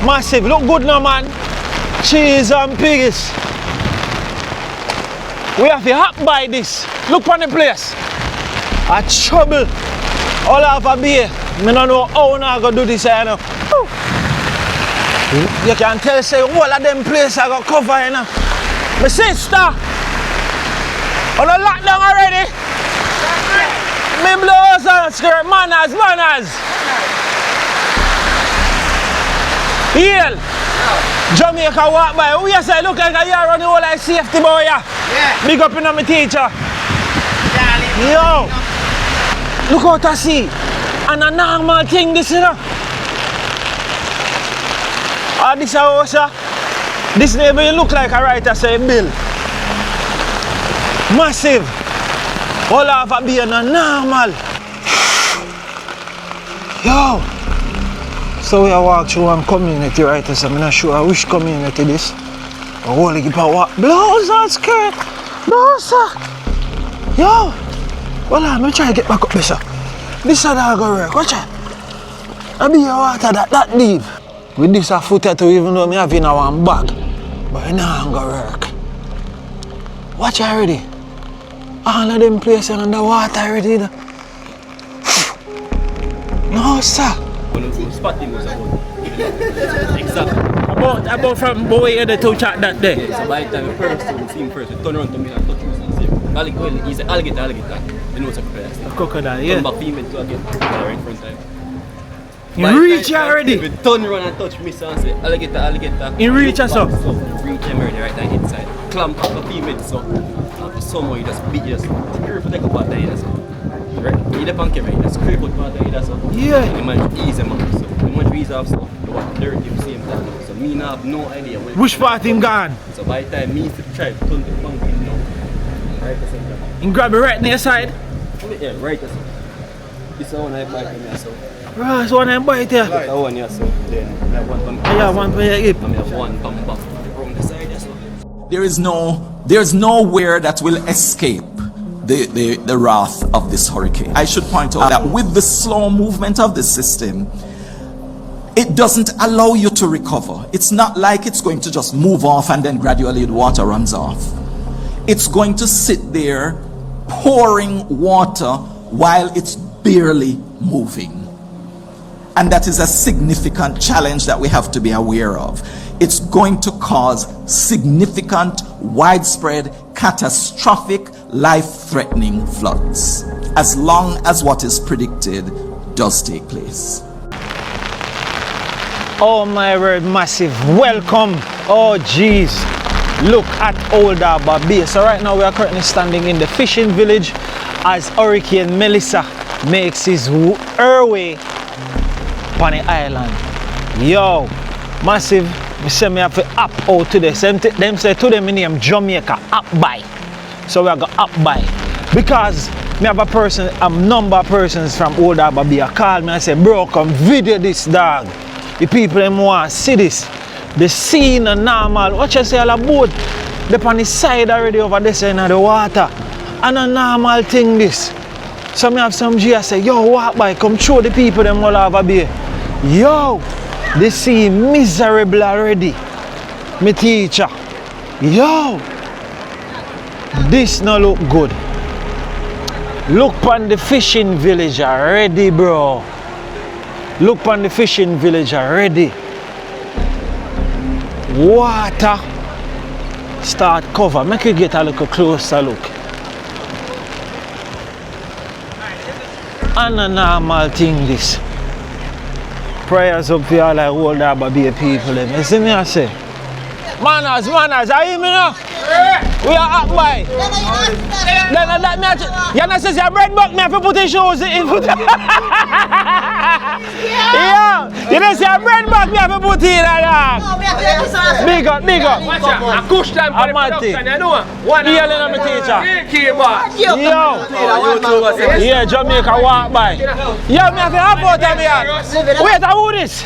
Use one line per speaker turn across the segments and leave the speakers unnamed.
Massive, look good now, man. Cheese and piggies. We have to hop by this. Look on the place. A trouble. All Harbour Bay. I don't know how I'm going to do this. You know. You can tell, say, all of them places are going to cover. You know. My sister. On the lockdown already. Me blows and skirt. Manners. Heel. Jamaica walk by. Who you say look like a year on the whole like safety boy? Yeah. Big up in my teacher. Yo. Look out to see. And a normal thing this, you know. This house, this neighbor look like a writer say bill. Massive. All Harbour Bay and normal. Yo. So we walk through one community right here, so I'm not sure which community this. But holy keep a walk. Blouse and skirt. Blouse. Yo. Well, I'm try to get back up this. This is how go work. Watch out. I be your water that deep. With this a foot to even though I have in one bag. But it not go work. Watch already. All of them places underwater already. No, sir.
Spotting was about. Exactly. About from boy the two chat that day. Yeah, so by the time we first see him first, we turn around to me and touch him and say, he's an alligator. You know it's a crocodile.
A crocodile, yeah.
Come back female to again, right in front of him.
You reach already?
We turn around and touch me and say, alligator.
You reach us up?
So reach him already right there inside. Clamp up a female so after somehow you just beat us. Screw for the cup out there, so. Right? You the punk right? That's scrape out part of it, so.
Yeah.
You man easy man. So you man easy off so you want dirty at the same time. So me now have no idea
which part him gone?
So by the time me to try to turn the punk in now. Right at the same time.
You grab it right near side?
Yeah, right at the same time. This is one I bite in here so.
Right, so one I bite here.
That's one here so. Then I have one pump.
Yeah, one for your hip.
And I have one pump back around the side here so.
There's nowhere that will escape the wrath of this hurricane. I should point out that with the slow movement of the system, it doesn't allow you to recover. It's not like it's going to just move off and then gradually the water runs off. It's going to sit there pouring water while it's barely moving. And that is a significant challenge that we have to be aware of. It's going to cause significant, widespread, catastrophic, life-threatening floods, as long as what is predicted does take place.
Oh my word, massive. Welcome. Oh jeez. Look at Old Harbour Bay. So right now we are currently standing in the fishing village as Hurricane Melissa makes her way on the island. Yo, massive. We say me have to up out to this. Them say to them in name Jamaica, up by. So we are going up by. Because me have a number of persons from Old Harbour Bay call me and say, bro, come video this dog. The people them want to see this. The scene and normal. What you say all about? They're on the side already over this in the water. And a normal thing this. So me have some G I say, yo, walk by, come show the people them Old Harbour Bay. Yo, they see miserable already. Me teacher. Yo, this no look good. Look on the fishing village already, bro. Look on the fishing village already. Water start cover. Make you get a little closer look. And a normal thing this. Prayers up for all like Old Harbour Bay people. You see me I say? Manners, are you me now? We are up by. Then that me you know say your bread buck me have to put in shoes in foot. Yeah, you know say your bread buck me have to put in that. Big up.
Watch out, a kush time for the production, you know?
Yeah, let me teacher. Yo, yeah, Jamaica walk by. Yo, me have to hop out of here. Wait, who this?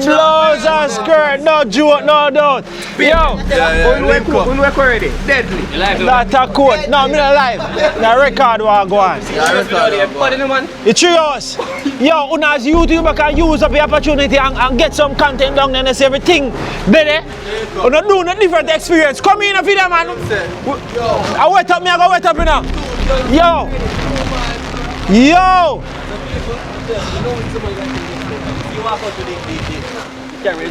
Blouse and skirt, no joke, no doubt. Yo,
when we're already deadly.
that's a quote. No, I'm not live. The record will go on. It's 3 hours. Yo, unas youth you back and use up the opportunity and get some content down there and see everything. There. You don't do no different experience. Come in for them, man. I wait up, me, I go wait up now. Yo. Yo.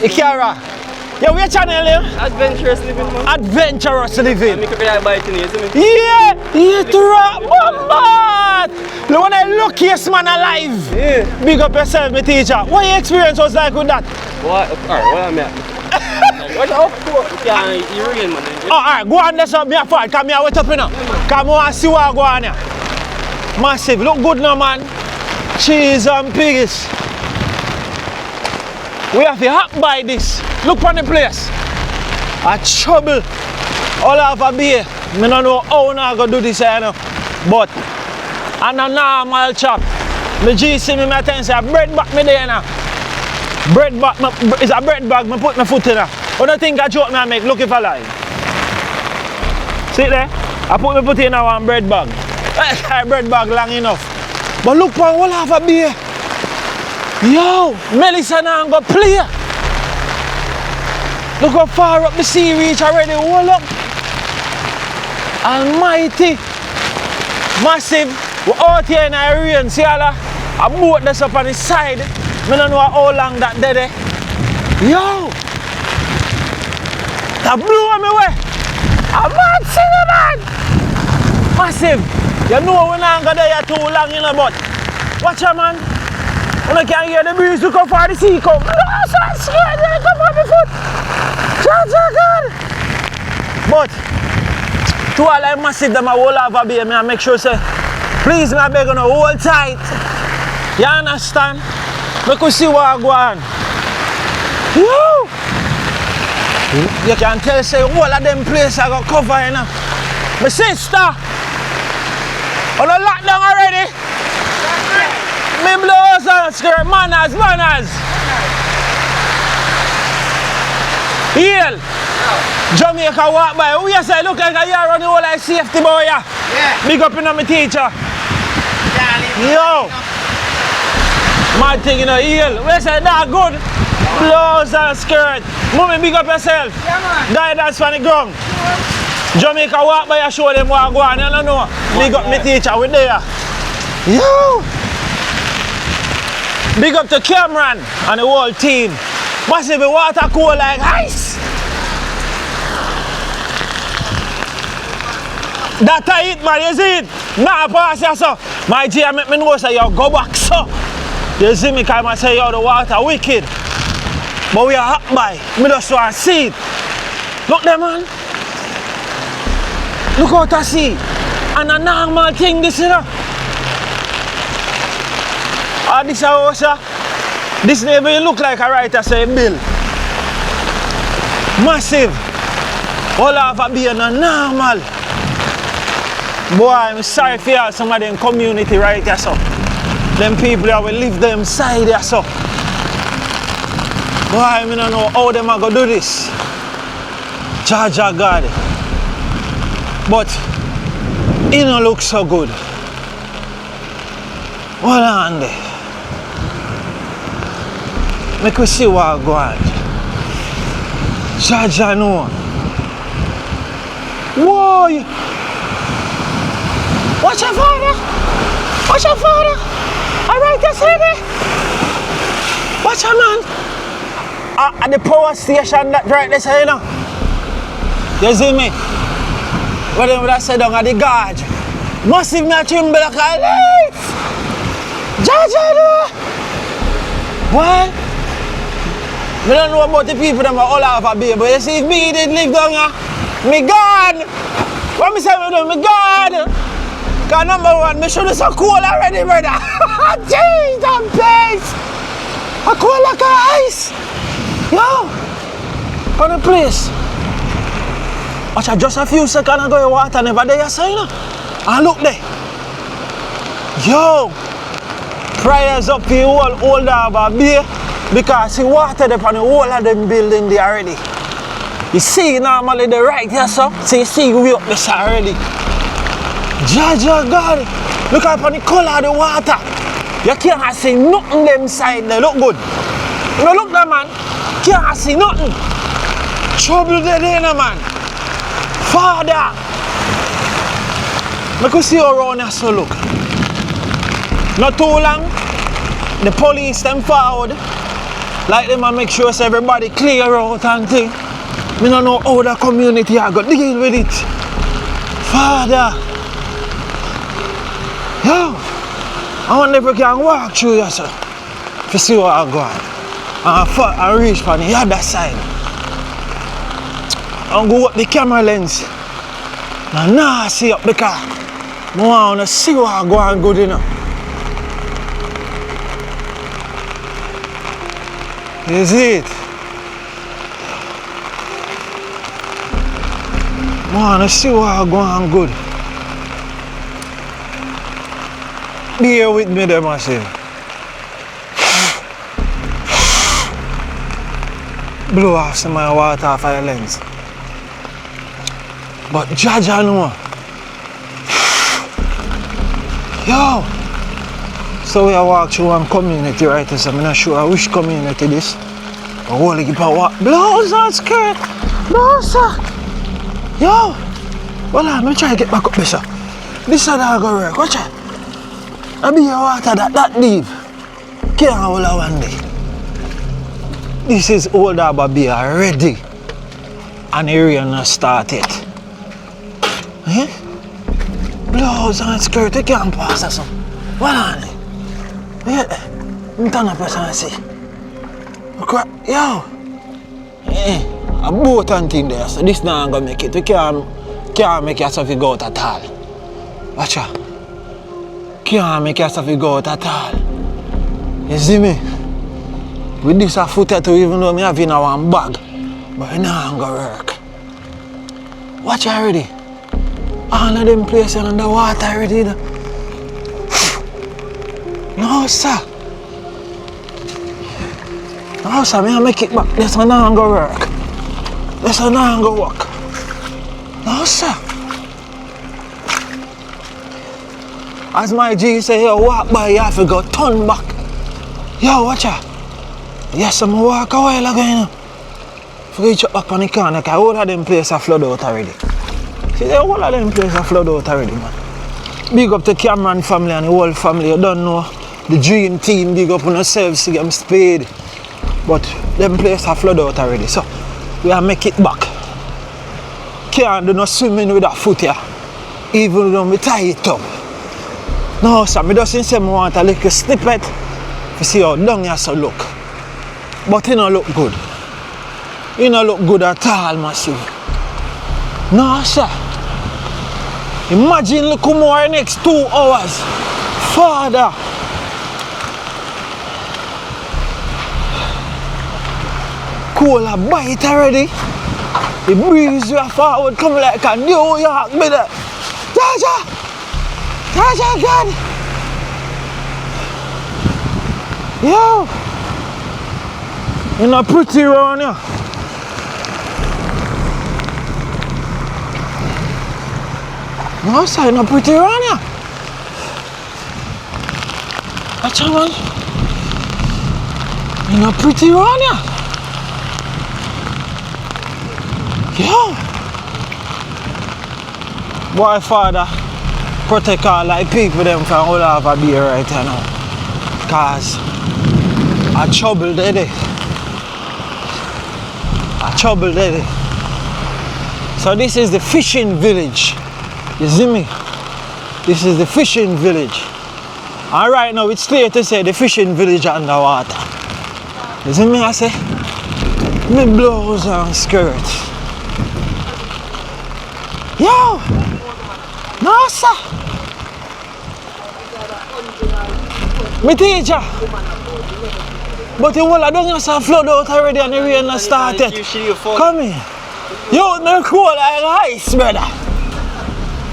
The camera. Yeah, what's your channel here?
Adventurous living, man.
Adventurous living.
Yeah.
Yeah, to rock, man. Look when I luckiest man alive.
Yeah.
Big up yourself, my teacher. What your experience was like with that?
What? Alright, what am I? What's up? You real, man.
Oh, alright, go on this up, me a fault. Come here, wait up now. Come on, see what go on here. Massive, look good now, man. Cheese and pigs. We have to hack by this. Look on the place. A trouble. All Harbour Bay. I don't know how I'm going to do this, you know. But, I'm a normal chap. My G see me, I tell you, say, bread bag me there now. Bread bag, it's a bread bag, I put my foot in there. What do you think I joke me I make? Look if I lie. See it there? I put my foot in now one bread bag. Bread bag long enough. But look for Old Harbour Bay. Yo, Melissa now go play. Look how far up the sea reach already. Hold up. Almighty. Massive. We're out here in the rain. See all a boat that's up on the side. I don't know how long that dead. Yo. That blew me away. I'm mad singer, man. Massive. You know we're not going to there too long, you know, but watch out, man. When I can hear the breeze, look how far the sea come. No, so I'm scared, they come on my foot. God. But, to all I massive them, I will have a baby, I make sure, say, please, I beg you, hold tight. You understand? Make you see what I go on. Woo! You can tell, say, all of them places I got cover, you know. My sister, on the lockdown already. Me blows and skirt, manners. Heel. Jamaica walk by. Who you say look like a year on the whole like safety boy? Yeah. Big up in my teacher. Yo. Mad thing, you know, heel. We say that good. Blows and skirt. Mommy, big up yourself.
Yeah, man.
Guidance from the ground. Jamaica walk by and show them what go on. You don't know. Big up my teacher. We there. Yo. Big up to Cameron and the whole team. Massive water cool like ice. That I eat, man, you see it? Nah, pass you, so. My G, I make me know, say, yo, go back, so. You see me, because I say, yo, the water wicked. But we are hot by. Me just want to see it. Look there, man. Look out to see. And a normal thing, this, you know. This house, this neighbor look like a writer say bill. Massive. Old Harbour Bay no normal. Boy, I'm sorry for you, some of them community right here, so. Them people that will live them side here, so. Boy, I don't know how them are going to do this. Jaja God. But, it don't look so good. Hold on there. Make we see what go on. Jaja know. Whoa! Watch your father! Watch your father! Alright, you see there? Watch your man! At the power station that right there, you know? You see me? Where they would have said down at the gorge. Massive me a tremble like a light! Jaja know! What? I don't know about the people that are all Harbour Bay, but you see if me did live down here, me gone! What me say me do? Me gone! Because number one, me should have so cool already, brother! Jeez, I'm pissed! I cool like ice! Yo! On the place. Watch just a few seconds ago, the water never there, you say, you know? And look there. Yo! Prayers up to the whole Old Harbour Bay. Because the water there on the whole of them building there already. You see normally the right here, so you see we up this already. Jaja God, look up on the color of the water. You can't see nothing them side there. Look good. You look there, man. Can't see nothing. Trouble there, man. Father. I could see you around here, so look. Not too long. The police them forward. Like them and make sure so everybody clear out and thing. I don't know how the community are going to deal with it. Father. Yo. I wonder if we can walk through here, sir. To see what I'm going. And reach from the other side. And go up the camera lens. And now see up the car. I want to see what I'm going good enough. You see it? I want to see what I'm going good. Be here with me there, myself. Blow off some of my water off your lens. But Jaja know. Yo! So we walk through one community right here, so I'm not sure which community this. But holy keep a walk. Blouse and skirt! Blouse! Yo! Well, I'm try to get back up this. This is not going to work. Watch it. I be your water that deep. Can't hold one day. This is Old Harbour Bay ready. And the rain has started. Eh? Blouse and skirt, you can't pass us. What on it? Yeah. I'm turn up and see. Yo! A boat and thing there, so this not gonna make it. You can't make yourself go out at all. Watch out. Can't make yourself go out at all. You see me? With this footer too, even though I have in one bag, but it not gonna work. Watch already. All of them places under water already. No, sir. No, sir, I make it back. This one not gonna work. This one not gonna work. No, sir. As my G say, yo, walk by, you have to go turn back. Yo, watch out. Yes, I'm walk a while ago, you know. If we reach up on the corner, because all of them places are flooded out already. See, all of them places are flooded out already, man. Big up to Cameron family and the whole family. You don't know. The dream team, big up on yourselves to get them spade. But them places are flooded out already. So, we are make it back. Can't do no swimming with that foot here. Even though we tie it up. No, sir, I just say I want a little snippet to see how down here so look. But it don't look good. It don't look good at all, massive. No, sir. Imagine look more next 2 hours. Father. Cola bite already. The breeze you forward come like a New York me there. Jaja! Jaja God! Yo! You're not pretty around here. No, sir, you're not pretty around here. Watch out, man. You're not pretty around here. Yo! Boy, Father, protect all like people them from Old Harbour Bay right now. Cause a trouble there. A trouble there. So this is the fishing village. You see me? This is the fishing village. And right now it's clear to say the fishing village underwater. You see me? I say, me blouse and skirt. Yo! No, sir! Me teacher! But the whole of them just flood out already and the rain has started. Come here. Yo, me cold like ice, brother.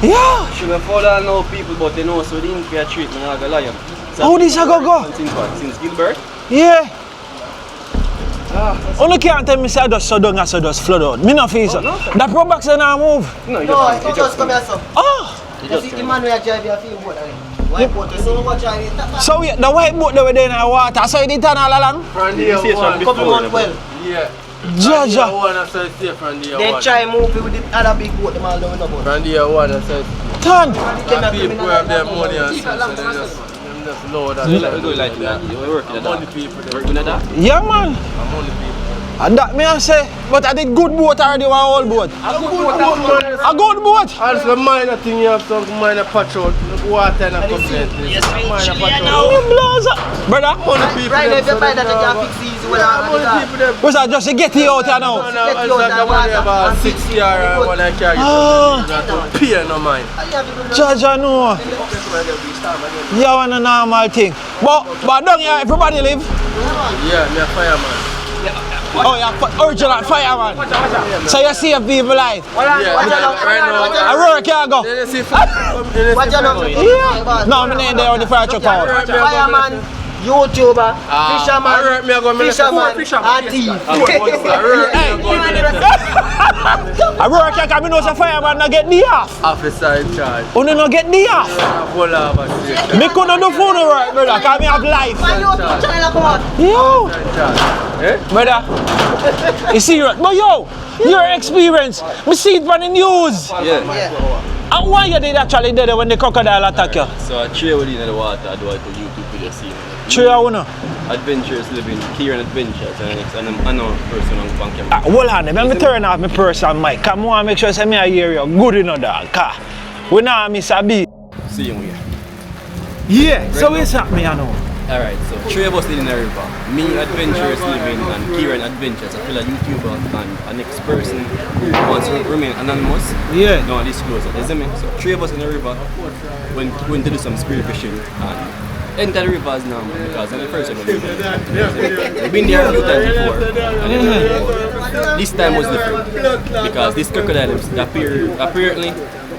Yeah.
Should have follow now people, but they know so they didn't care treat me like a lion.
How this a go?
Since Gilbert?
Yeah. Only can't tell me say I just so down and so just flood out. Me no feel so. That pro box now move.
No,
it's not just come here, sir.
Oh!
You see the man who drive your field boat. White boat, you see what I did?
So the white boat they were there in the water, so you did turn all along?
From the
Couple months well.
Yeah.
Jaja.
They try move with the other big boat, them all down the boat.
From the one I said,
Turn.
people have their money and stuff, so they just load that.
We do it like that. You work in
Money
that.
people,
Working at that?
Yeah, man.
money people.
And that me I say, but I did good boat already, one old boat. A good boat.
And some minor thing you have some minor patch out, water and a complaint. Minor patch out.
You blows up. Brother,
Money people.
Right, if you find that you can fix easy with
Money people them.
what's that just to get you out here now?
No, it's like a money about 6 years and when I carry something, you have to pay no mind.
Jaja no. You want a normal thing. But down here everybody live.
Yeah, me a fireman.
Oh, you're original fireman. So you save people life.
Yeah, right now.
I work here go.
Then you see
What you know?
Yeah. No, my name there on the fire truck out.
Fireman, YouTuber, fisherman, and thief.
I work here because I know the fireman not get the half.
Officer in charge.
You no get the half.
Whole Harbour Bay.
Me couldn't do phone work, brother, because I have life.
My YouTube channel come on.
Yo,
In charge.
brother, you serious? But yo, your experience, we see it on the news.
Yeah.
And why you did actually did it when the crocodile attack you?
So I trail within the water, I do it to YouTube video scene.
True, I wanna.
Adventures living, Kieran Adventures, and I'm another person on bank.
Hold on, let me turn off my personal mic. Come on, make sure I me hear you good enough, dog. Cause we now miss a beat.
See you here.
Yeah, so what's happening, I know?
Alright, so three of us live in a river. Me, Adventurous Living, and Kieran Adventures. I feel a YouTuber and an next person who wants to remain anonymous.
Yeah.
No, disclose it. You see me? So three of us in the river went to do some spear fishing and enter the rivers now because I'm the first time we've been there a few times before. And this time was different because this crocodile apparently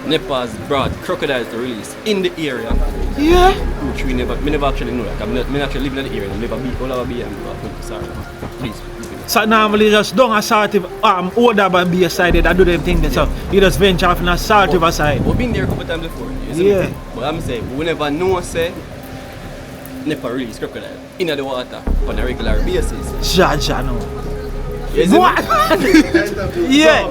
Nepal's brought crocodiles to release in the area.
Yeah.
Which we never actually know. Like, I'm actually living in the area. I've never been all over here. Sorry. Please.
So normally just don't assault Old Harbour Bay side, I do them things so you just venture off in a Salt River side.
We've been there a couple times before. You see
Yeah.
me? But I'm saying, we never know say Nepal release crocodile in the water on a regular basis.
Jaja no.
You see me?
What? Yeah.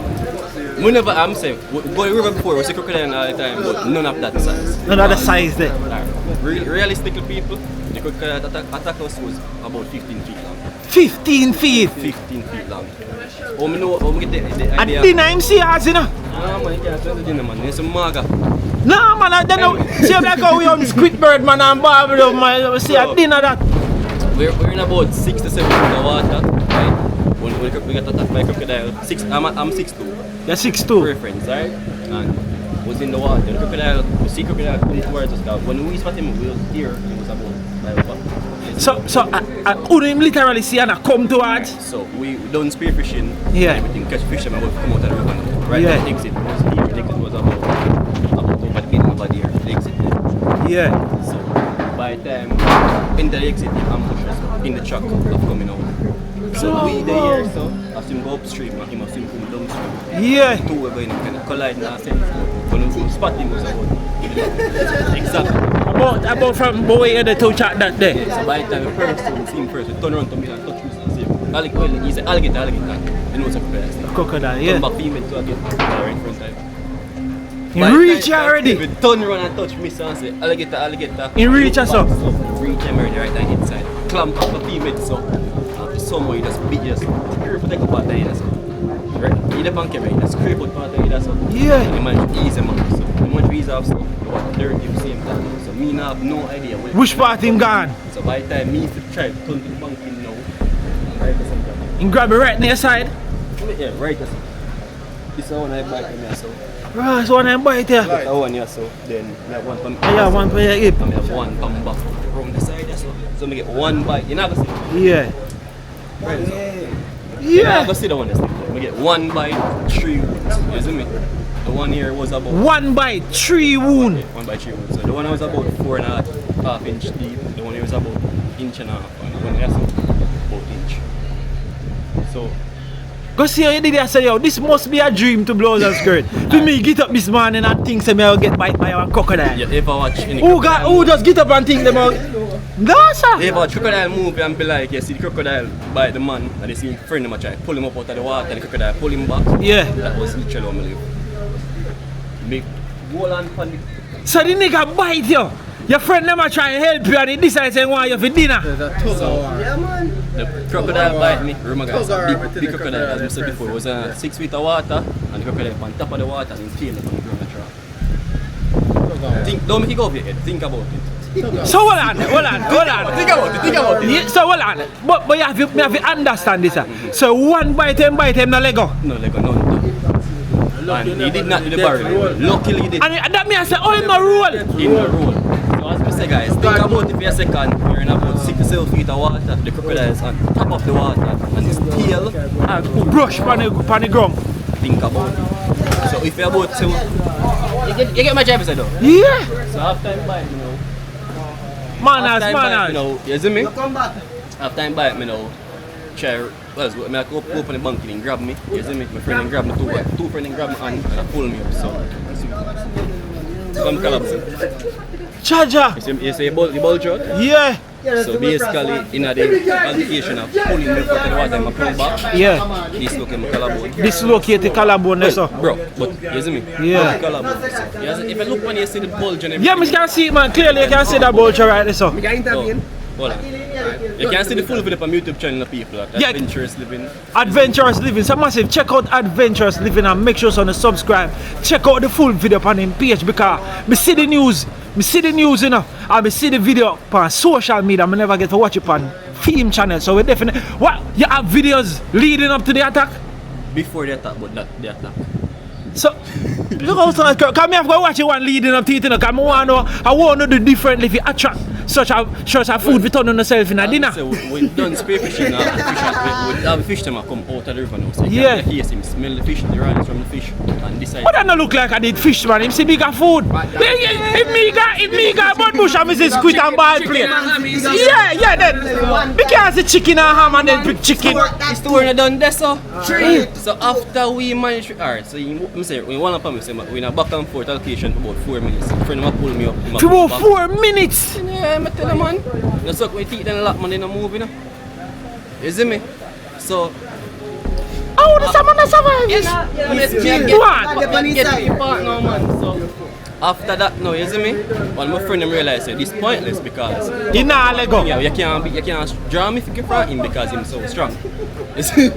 We never, I'm saying, we go to the river before, we see crocodile all the time, but none of that size.
None of the size there.
Realistically, people, the crocodile attack us was about 15 feet long.
15 feet.
15 feet long. Oh, me know, we get the
At
idea.
dinner I'm see us, you know.
Ah, man, you can't spend the dinner, man. There's some maga.
No man, I don't know. See like how we on Squidbird man and Barbie man. See at dinner that.
We're in about 6 to 7 feet of water, right? When we got attacked by crocodile, I'm 6'2".
You're 6'2".
Reference, right? And was in the water. The crocodile, we see crocodile come towards us. Now, when we spot him, we was here. He was about 5 o'clock.
So would him literally see and come towards?
So we done spear fishing.
Yeah.
Everything catch fish and we come out of the river now. Right.
Yeah.
The exit was here. The exit was about over the middle over there. The exit there.
Yeah.
So by the time in the exit, he ambushed us in the truck of coming out. So we there, so as him go upstream and him as him come downstream.
Yeah.
Two were going to kind of collide in a sense. When we spot him was about exactly.
About from boy and the two chat that day.
So by the time we see him first, we turn around to me and touch me and say, he's an alligator. He knows a crocodile.
Crocodile, yeah.
Come back female to again, right in front of him.
He reach already.
He turn around and touch me and say, alligator.
He reach us up.
Reach him already right on inside. Clamp up the female so. After somewhere, you just beat you, just scrape out the part of you, so. Right? You the punk camera, you just scrape out part of you, so.
Yeah.
And the man easy man, so. The man easy off, so. You want dirty at the same time. So me now have no idea where.
Which part him gone?
So by the time me to try to turn to the bank in now, I'm right at some time.
He grab it right near side.
Yeah, right at some. This is one I bite in here, so.
Right, so when I bite here.
That one here, so. Then I have one from.
Yeah, one for your hip.
And I have one from back from the side, so. So I get one bite. You never see.
Yeah.
Right, so.
Yeah.
I see the one that's I get 1 bite, 3 wounds. You see me? The one here was about
1 bite, 3 wound.
1 bite, 3 wounds. So the one was about 4.5 inch deep. The one here was about 1.5 inch. And the one here was about inch. So
Go see how you did it. I say, yo, this must be a dream to blow the skirt. For me, get up this morning and think say me I'll get bite by a crocodile.
You ever watch any
Who just get up and think them out? No, sir.
You ever watch crocodile movie and be like, you see the crocodile bite the man and they see him friend him try pull him up out of the water and the crocodile pull him back?
Yeah.
That was literally what I live. Big wall and panic.
So the nigga bite you. Your friend never try and help you and he decides they want you for dinner.
Yeah, man.
The crocodile bite me. Remember guys, big crocodile as I said before was 6 feet of water and the crocodile on top of the water and his tail up on the ground and trap. Don't make it go over your head, think about it.
So hold on.
Think about it.
Yeah, so hold on. But you have to understand this. So one bite him, no Lego.
No Lego, none. And he did not do the barrel. Luckily he did.
And that means I say, oh, in the roll.
In the roll. So as I say guys, think about it for a second. You're in about 6 to 7 feet of water. The crocodile is on top of the water and his tail and
Brush on the ground.
think about it. So if you're about to you get my job said though.
Yeah.
So after I'm bite, you know.
Manners.
You know, you see me?
Come back.
After I'm bite, you know, chair. Well, I go open the bank and grab me. You see me? My friend and grab me two friends and grab me hand and pull me up. So come collapse.
Charger.
You see the bulge out?
Yeah.
So basically, in the altercation of pulling me out of the water, I pull back.
Yeah.
Dislocate my collarbone.
Dislocate the collarbone there, so.
Bro, but you see me?
Yeah.
Collarbone. So, if I look when you see the bulge and everything.
Yeah, I can see it, man. Clearly, you can see that bulge right there, so.
Hold on. You can see the full video on my YouTube channel of people at
Yeah.
Adventurous Living.
Adventurous Living. So massive. Check out Adventurous Living and make sure to subscribe. Check out the full video on his page because I see the news. You know. And I see the video on social media. I never get to watch it on film channel. So we definitely. What? You have videos leading up to the attack?
Before the attack, but not the attack.
So, look how someone come here, I've got to watch one leading up to it, you know, because I want to do differently if you attract such a food we turn on yourself in a dinner.
So we done spear fishing now, we have fish them come out of the river now. So you
Yeah.
can taste him, smell the fish, the riders from the fish, and decide.
But that don't look like I did fish, man. Him see bigger food. If me got mud bush and me say squid and ball plate. Yeah, then. Because the chicken and ham and then pick chicken.
It's the one done this so. So after we managed, alright, so you say, we want to say, we in a back and forth allocation for about 4 minutes. Friend of pull me up.
For about 4 minutes.
Yeah, I tell you man. You suck my teeth and a lot man in a movie, you know. You see me? So
How does someone survive?
Get partner, man. So after that, no, you see me? Well, my friend realized this pointless because
You nah let go.
you can't draw me from him because he's so strong. You see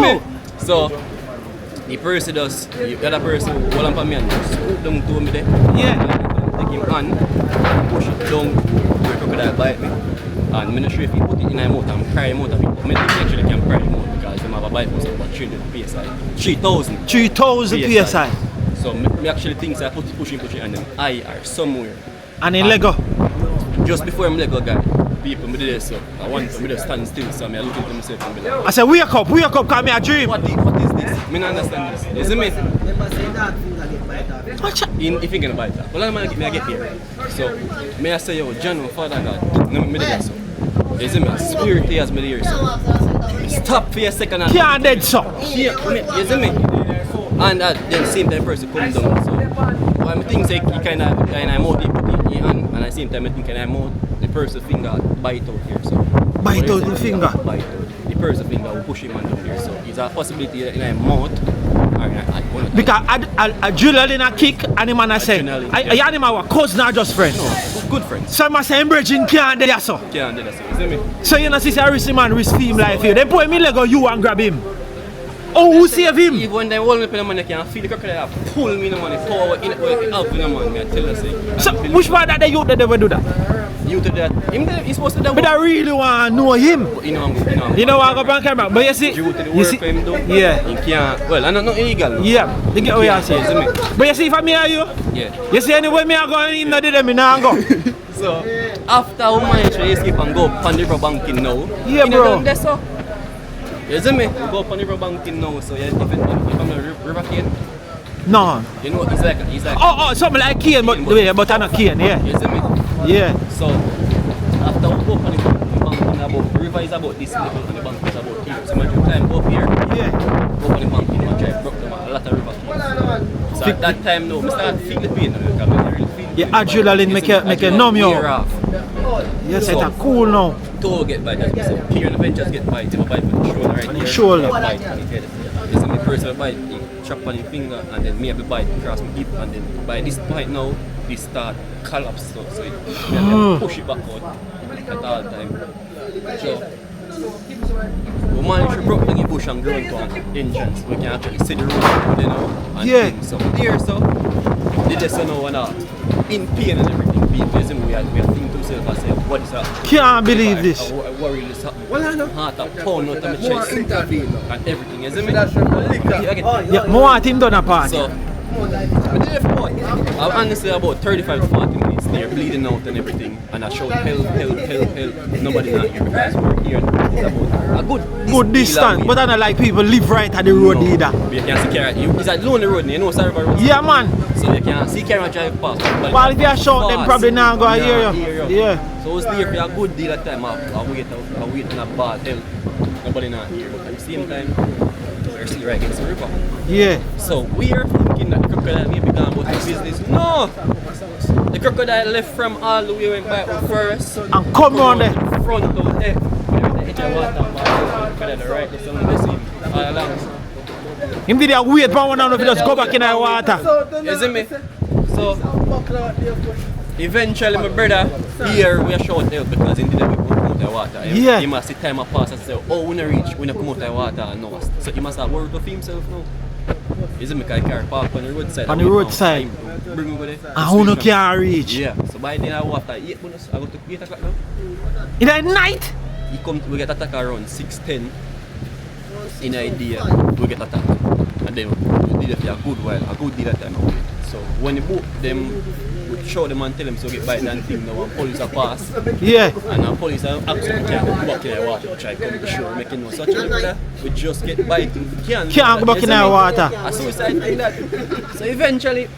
me? So the person does, the other person hold on for me and scoop down to me there.
Yeah.
Take him on, push it down, where crocodile bite me. And I'm not sure if he put it in my mouth and pry him out of it. But I think actually can pry him out because they have a bite for about 300 PSI. 3,000.
3,000 PSI.
So me actually think I push it and them eye are somewhere.
And in Lego.
Just before I'm Lego guy, people me there so I want to stand still so I'm looking to myself and be like,
I said, wake up, cause me a dream.
what is this? Me not understand this. You see me?
Never say that finger get bite off.
Watch out.
If you're gonna bite that. Well, I get here. So, may I say, yo, John, Father God, no, me there so. You see me? I swear to you as me there so. Stop for a second and
Can't dead so.
here, you see me? And then same time person come down. So, well, I think say he kind of mouth he put in his hand, and at the same time I think kind of mouth the person finger bite out here. So
Bite out the finger.
Bite out. The person finger will push him on down here. So it's a possibility in his mouth.
Because a drill in a kick and the man I say, I animal our cousin are just friends.
No, good friends.
So I say, Bridging can't do that so.
Can't do that so. You see me?
So you know, see, I risk man risk him life here. They put me Lego you and grab him. Oh, who save him?
Even when they hold me up in the money, I can feel the crocodile pull me in the money, power in the out in the money. I tell you, say.
So which part that the youth that they will do that?
You to that. He's supposed to do that.
But I really want to know him.
You know,
You know what I go on camera, but you see,
due to the
you
work
see,
for him do.
yeah,
He can't. Well, I'm not illegal. No.
yeah. You get what you say.
See me?
But you see, if I'm here, you,
Yeah.
you see anywhere me I go in, no do them, me nah go.
So after we manage to escape and go up on the river banking now.
Yeah,
you
bro.
Know done this, so. You see me? We go up on the river banking now, so yeah, if I'm a river cane,
No.
you know, it's like
Oh, something like cane, but I'm not cane, yeah.
You see me?
Yeah.
So after we go up on the banking about the river is about this level and the bank is about here. So man, you climb up here,
Yeah.
go on the bank, you know, drive broke them a lot of river keys. So at that time now, I start to feel the pain now, because I really feel
Yeah, adrenaline make you numb you.
wear off.
Yes,
So-
it's cool now.
Toe get bite, as we say. Here in the ventures get bite, if a bite on the shoulder right here.
Shoulder.
Bite on the head. You see me person bite, he chop on your finger and then me have the bite across my hip and then by this point now, this start collapse so it you have to push it back out at all time. So we managed to broke down the bush and grow into an entrance. We can actually see the road, you know, and
Yeah.
things. So here so the lesson now and all in pain and everything. We are thinking to ourselves and say, what is that?
Can't believe this.
I worry this happening.
Well, I know.
Heart a pound out of my
More
chest
intervene.
and everything, you see me?
That's
Yeah, more want him done a part.
So, but I'm honestly about 35 to 40 minutes there, bleeding out and everything, and I shout help, help, help, help. Nobody not here because we're here. It's about a
Good distance, but I don't like people live right at the road either.
You can see car. It's a lonely road, you know, Sarah Road.
Yeah, man.
So you can see car drive past. But
Well, if you shout, them probably not go hear you. Yeah.
So I was there for a good deal of time. I wait in a bad help. Nobody not here, but at the same time, we're still right against the river.
Yeah.
So we are thinking that the crocodile may be gone about the business. No! The crocodile left from all the way went back first.
And come round there.
Front out there. The edge of water, the crocodile right there, so we see him all along.
Him did a wait for one and if he just go back in the water.
You see me? So eventually my brother here we are short help because he didn't come out of the water.
Yeah.
He must see time a pass and say, oh we not reach, we not come out of the water and no. So he must have worried of himself now. You see me because I carry park on the roadside.
On the roadside.
Bring me over there.
And who no can reach?
Yeah. So by then I water 8 minutes, I go to 8 o'clock now.
In the night?
We get attacked around 6:10 in idea we get attacked. And then we did it for a good while, a good deal of time. So when the boat them we show them and tell them so get by and thing now and police are pass.
Yeah.
And the police are absolutely can't go back in the water to try to come to shore making no such a brother. We just get biting. Can't
Can't go back in the water.
A suicide thing that. So eventually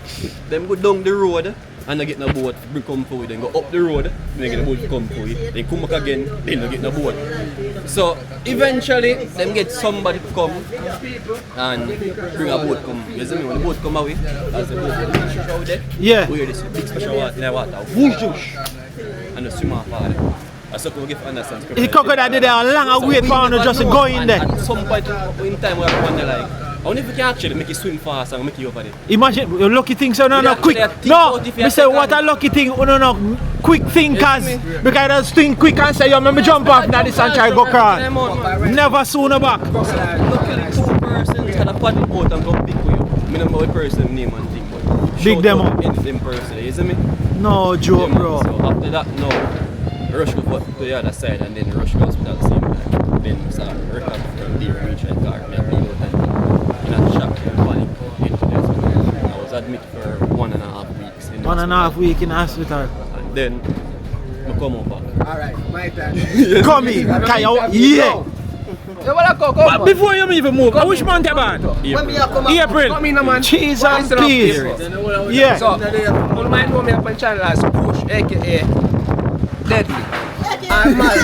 them go down the road and they get no boat, bring come forward, then go up the road, then get the boat come forward, then come back again, then they get no boat. So eventually them get somebody to come and bring a boat come. You see me when the boat come away, as the boat goes out there,
Yeah.
we hear this big splash of water in the water, whoosh whoosh, and the swim off out there. That's what we get to understand.
The crocodile did a long wait for him to just go in there.
At some point in time we have to wonder like, I wonder if we can actually make you swim fast and make you over there.
Imagine, your lucky thing, so no,
We
no,
actually
quick.
have think
No,
about if you
me say
have to
what a
come.
lucky thing, no, no, quick thinkers.
Yes,
Because I just think quick and say, yo, let me jump off now this and try to go crawl. Never sooner back.
Luckily 2 persons had a paddle boat and go pick with you. I don't know what person name and thing, but
Big
shout
them
out
up.
any them person, you see me?
No joke,
Yeah,
bro.
man. So after that, no, rush go to the other side and then rush go hospital at the same time. Then start recover from there and reach my car and I bleed out and in a shock and panic into the hospital. I was admitted for 1.5 weeks in the
1.5 weeks in the hospital.
and then I come up back.
Alright, my time.
Come in, Kaya, yeah. But before you even move, which month you born? April.
Come in, man.
Jesus, please. Yeah.
So, you might know me up on channel as Push, aka Deadly. I'm mad.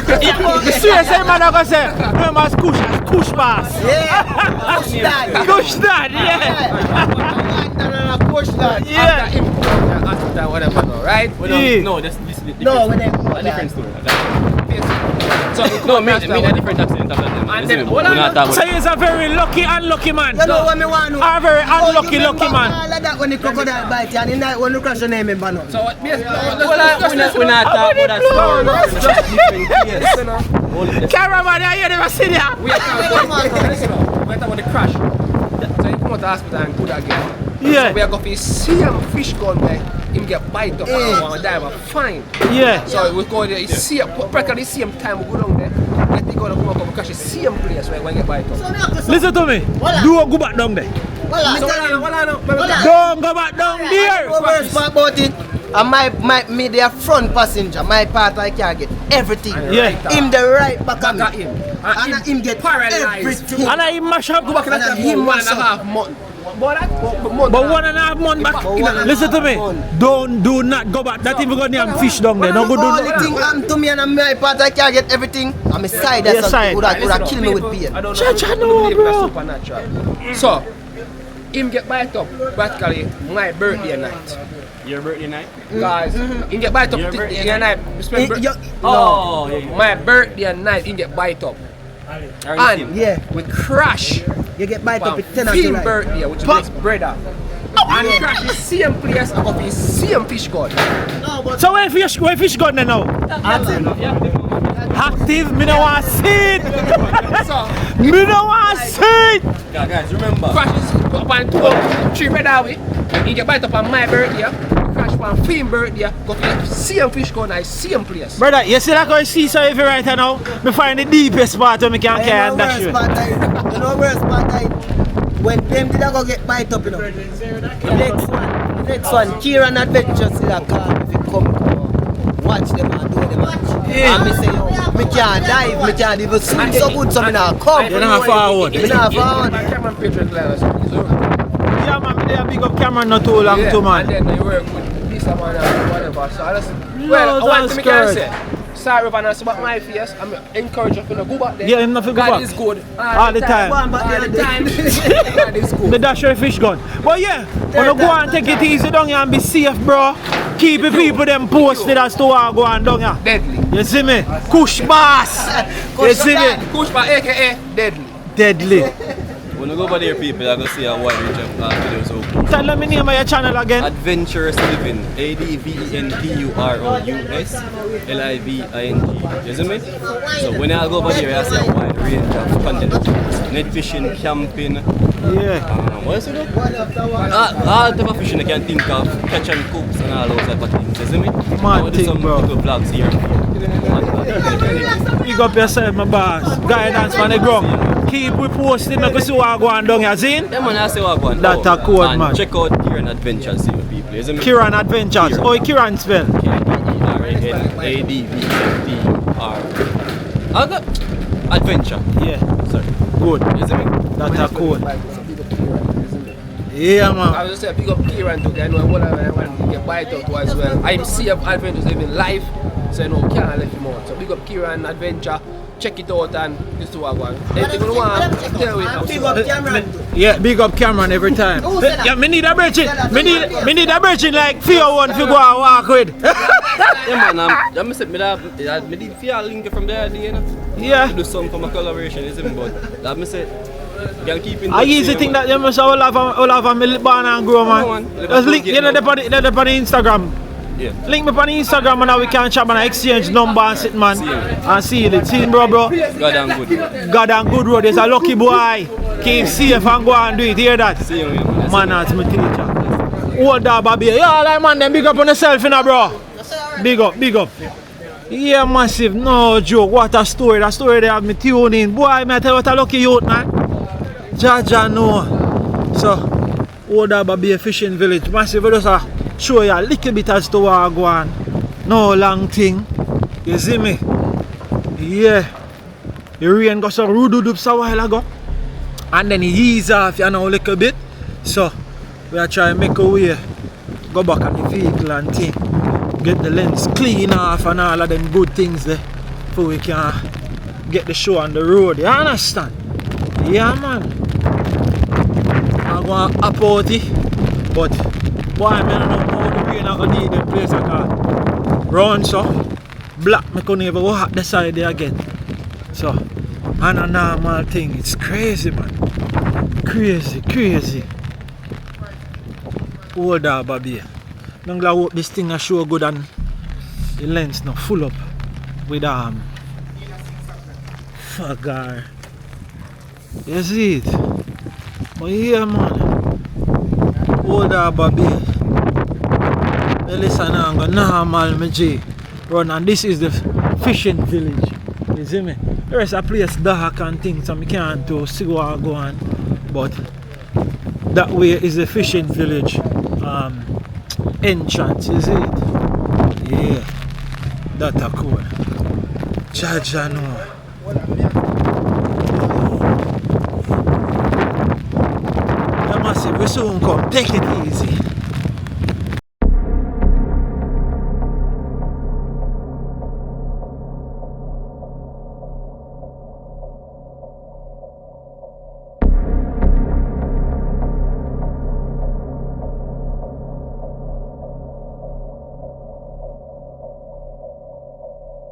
You see, say man, I go say, remember as Kush pass.
Yeah, push that.
Kush that, yeah.
Push that.
Yeah.
Hospital, whatever, no, right?
Yeah.
No, that's this different.
No, when they
a different story. So no, me a different accident after them.
And
Listen,
then,
we
hold on.
not talk
So
about
he's a very lucky, unlucky man.
You know what me want to
A very unlucky, lucky man.
All of that when the crocodile bite you and in that when you crash your name in Bannon.
So, yes,
we not talk about that story. It's just different case.
Cameraman, I hear them sitting there.
we are talking about the crash. So, you come out of the hospital and good again.
Yeah.
So, we are going to see a fish gun where him get bite up and dive fine.
Yeah.
So, we go there, see practically the same time we go down there. Get the gun and come up and crash the same place where we get bite up.
Listen to me. Do go back down there.
Well,
So,
Don't go back down there.
no words about it. And me the front passenger, my part I can get everything.
Yeah.
Him the right back of
Back
me.
at him.
And him get
paralyzed.
everything.
And I mash up.
Go back
And
and
him
him
was
1.5 months. But
1.5 months back. Listen to me. Do not go back. That even got damn fish down there. No go do
Only
that.
thing I'm to me and my part, I can't get everything. I'm a side.
Your
That's
side.
would have killed me with pain.
Chacha, no, bro.
Supernatural. So, him get bite up practically my birthday night.
Your birthday night?
Guys, him get bite up
Your birthday
the night.
Oh, yeah.
My birthday night, him get bite up. And
Yeah.
we crash
You get bite up
on
with 10 of
Phil's
July.
birthday, which is his brother. And we crash the same place and got the same fish gun.
So where fish got there now? Active, me no want see it.
So,
Me no want see it.
Yeah, guys, remember.
crashes up on 2 3 red away. He get bite up on my birthday. We crash on Phil's birthday, got the same fish gun at the same place.
Brother, you see like how you see so if you right now, me find the deepest part where me can carry and dash you.
You know worst part I when them did I go get bite up, you know. The next one, Kieran Adventures still a call if you come watch them and do them. And me say, yo, me can't dive, me can't even swim so good, so me not come.
You not forward.
Me not forward.
Cameron Patriot Line.
Yeah man, they a big up camera not too long too man.
And then you work with this man and whatever. So I just,
Loads
well, I want
and
to make can
skirt.
say. Sorry if I not about my face. I'm encouraging you to go back there.
Yeah, him not to go
God
back.
is good.
All the time.
One back
All the
there.
time. God is good.
The dash your fish gun. But yeah, when you go and take it easy down here and be safe, bro. Keep the people them posted as to what go on down here.
Deadly.
You see me? Kush boss. You see me?
Kush by AKA deadly.
Deadly.
When you go over there, people, you're going to see a wide range of videos.
Tell them the name of your channel again.
Adventurous Living. ADVENTUROUSLIVING. You see me? So when I go over there, I see a wide range of content. Net fishing, camping.
Yeah.
What else is it? All type of fishing I can think of. Catch and cooks and all those type of things. You see me? I will do
thing,
some
bro.
little vlogs here.
Big up yourself, my boss. Guidance from the ground. Keep we posting, make us see what go on down here, see?
Yeah, man, I say what going
That a code,
and
man.
check out Kieran Adventures, see what people. You see me?
Kiran Adventures.
Kieran.
Oh, Kiran spell.
KERANADVENTR. I got adventure.
Yeah.
Sorry.
Good.
You see me?
That a code. Yeah,
I
man.
was just saying, big up Kieran too. I know what I want to get bite out too as well. I'm safe Adventures living life, so you know can't let him out. So big up Kieran Adventure. Check it out and this is what I want. Anything you want, tell me.
Big up Cameron too.
Yeah, big up Cameron every time. Yeah, me need a virgin. Me need a virgin like 401 to go and walk with.
Yeah, man, I'm saying, I need feel link from there, you know?
Yeah.
Do some for my collaboration, isn't it? But I'm saying, you can keep in touch.
I usually think that you must all have a milk born and grow,
No,
man.
man.
Just link, you know, they're on the Instagram.
Yeah.
Link me on the Instagram and now we can chat and exchange number and sit, man. And see it. See it, bro.
God and good.
God and good road. There's a lucky boy. Keep safe and go and do it. Hear that?
See you, man.
Man, that's my teacher. Old Harbour Bay. Yeah, like man, then big up on yourself, you know, bro. Big up, big up. Yeah, massive. No joke. What a story. That story they have me tune in. Boy, me tell you what a lucky youth, man. Jaja, no. So, Old Harbour Bay fishing village. Massive. We just show you a little bit as to what go on. No long thing. You see me? Yeah. The rain got some rude-doops a while ago. And then it ease off, you know, a little bit. So, we are trying to make a way. Go back on the vehicle and thing. Get the lens clean off and all of them good things there. So we can get the show on the road. You understand? Yeah, man. I'm going to up out it. But, boy, I don't know how the rain are going to need the place I can run so. Black, I couldn't even walk the side there again. So, and a normal thing. It's crazy, man. Crazy, crazy. Old Harbour Bay. I'm glad I hope this thing will show good and the lens not full up with faggar. You see it? But yeah, man. Old Harbour Bay. Listen, I'm going normal, my G. Run, and this is the fishing village. You see me? There is a place dark and things, so I can't see what go on. But that way is the fishing village entrance, is it? Yeah. That's a cool. Jaja no. Yeah, massive. We soon come. Take it easy.